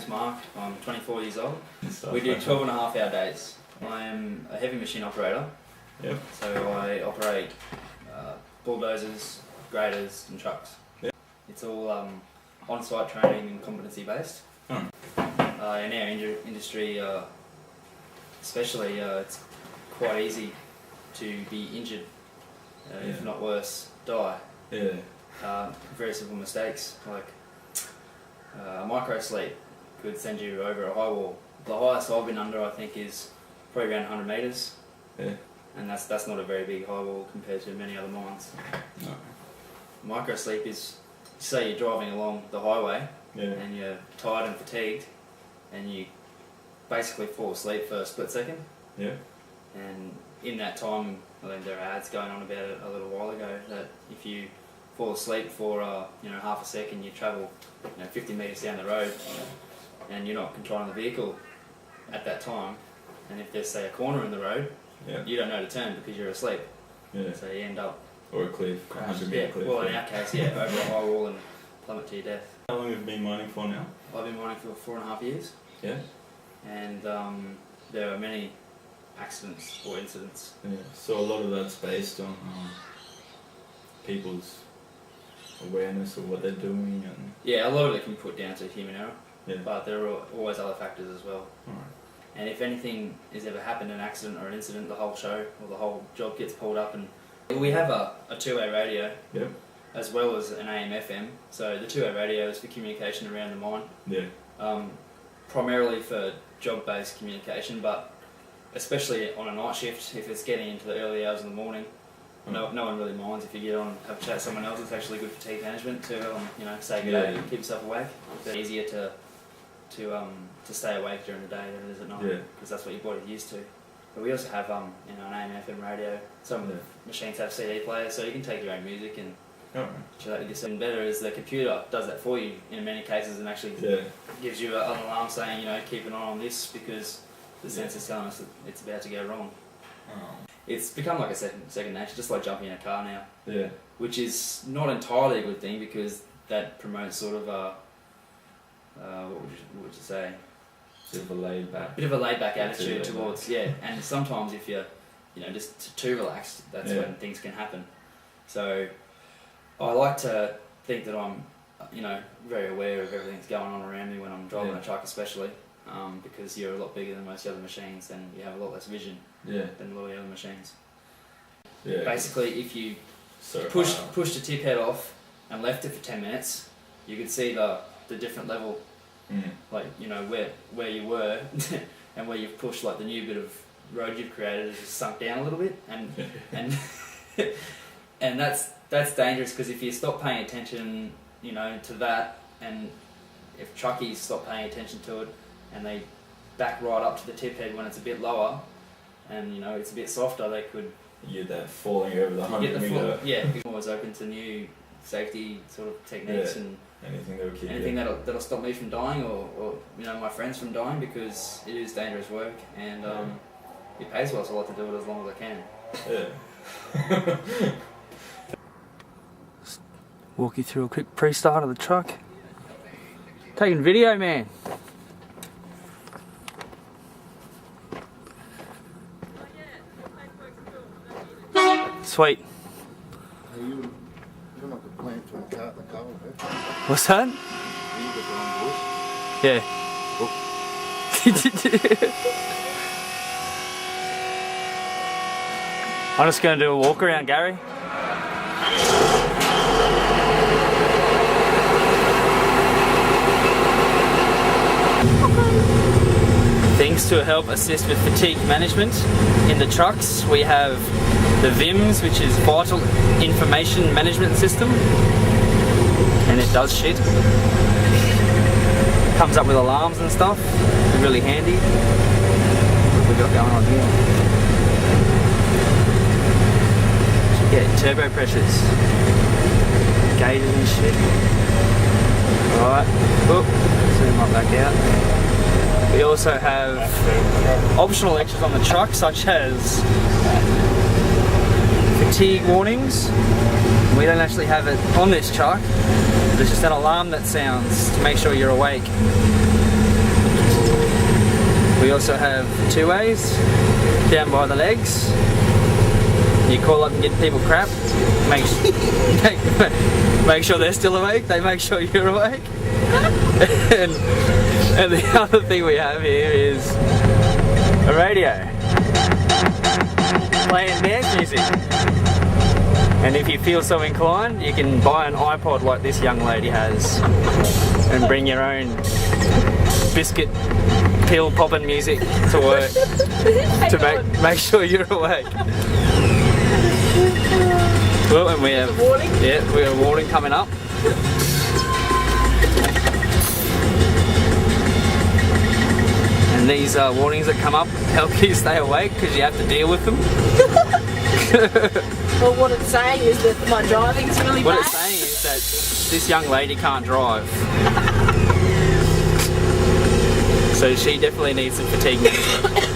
name's Mark. I'm 24 years old. We do 12.5-hour days. I am a heavy machine operator. Yep. So I operate bulldozers, graders and trucks. Yep. It's all on-site training and competency based. Oh. In our industry especially, it's quite easy to be injured, if not worse, die. Yeah. Very simple mistakes like a micro sleep could send you over a high wall. The highest I've been under, I think, is probably around 100 metres. Yeah. And that's not a very big high wall compared to many other mines. No. Micro sleep is, say you're driving along the highway and you're tired and fatigued and you basically fall asleep for a split second. Yeah. And in that time, I think there are ads going on about it a little while ago that if you fall asleep for half a second, you travel 50 metres down the road and you're not controlling the vehicle at that time, and if there's, say, a corner in the road, you don't know to turn because you're asleep. Yeah. So you end up... Or a cliff, 100-metre cliff. Well, in our case, over a high wall and plummet to your death. How long have you been mining for now? I've been mining for 4.5 years. Yeah. And there are many accidents or incidents. Yeah. So a lot of that's based on people's awareness of what they're doing and... Yeah, a lot of it can be put down to human error. Yeah. But there are always other factors as well. Alright. And if anything has ever happened, an accident or an incident, the whole show or the whole job gets pulled up. And we have a two-way radio, as well as an AM/FM. So the two-way radio is for communication around the mine. Yeah. Primarily for job-based communication, but especially on a night shift, if it's getting into the early hours in the morning, no one really minds if you get on and have a chat with someone else. It's actually good fatigue management to say good day and keep yourself awake. It's easier to stay awake during the day than it is at night, because that's what your body's used to. But we also have an AM/FM radio. Some of the machines have CD players, so you can take your own music and chill out with yourself. And better is the computer does that for you in many cases and actually gives you an alarm saying, keep an eye on this because the sensor's telling us that it's about to go wrong. It's become like a second nature, just like jumping in a car now. Yeah. Which is not entirely a good thing because that promotes sort of a what would you say? Bit of a laid back attitude towards and sometimes if you're just too relaxed, that's when things can happen. So I like to think that I'm very aware of everything that's going on around me when I'm driving a truck, especially because you're a lot bigger than most other machines and you have a lot less vision than a lot of the other machines. Basically, if you pushed a tip head off and left it for 10 minutes, you could see the different level, like where you were and where you've pushed, like the new bit of road you've created has just sunk down a little bit, and and that's dangerous because if you stop paying attention, to that, and if truckies stop paying attention to it and they back right up to the tip head when it's a bit lower, and it's a bit softer, they could get that falling over the 100 metre. I'm always open to new safety sort of techniques and anything that'll stop me from dying or my friends from dying, because it is dangerous work and it pays well, so I like to do it as long as I can. Yeah. Walk you through a quick pre-start of the truck. Taking video, man. Sweet. What's that? Yeah. I'm just going to do a walk around, Gary. Things to help assist with fatigue management in the trucks. We have the VIMS, which is Vital Information Management System, and it does shit. Comes up with alarms and stuff. It's really handy. What have we got going on here? Yeah, turbo pressures, gauges and shit. Alright, zoom up back out. We also have optional extras on the truck, such as fatigue warnings. We don't actually have it on this truck. There's just an alarm that sounds to make sure you're awake. We also have 2 ways down by the legs. You call up and get people crap. Make sure they're still awake. They make sure you're awake. and the other thing we have here is a radio playing dance music. And if you feel so inclined, you can buy an iPod like this young lady has and bring your own biscuit pill popping music to work to make sure you're awake. Well, and we have we have a warning coming up. And these warnings that come up help you stay awake because you have to deal with them. Well, what it's saying is that my driving's really What bad. it's saying is that this young lady can't drive. So she definitely needs some fatigue management.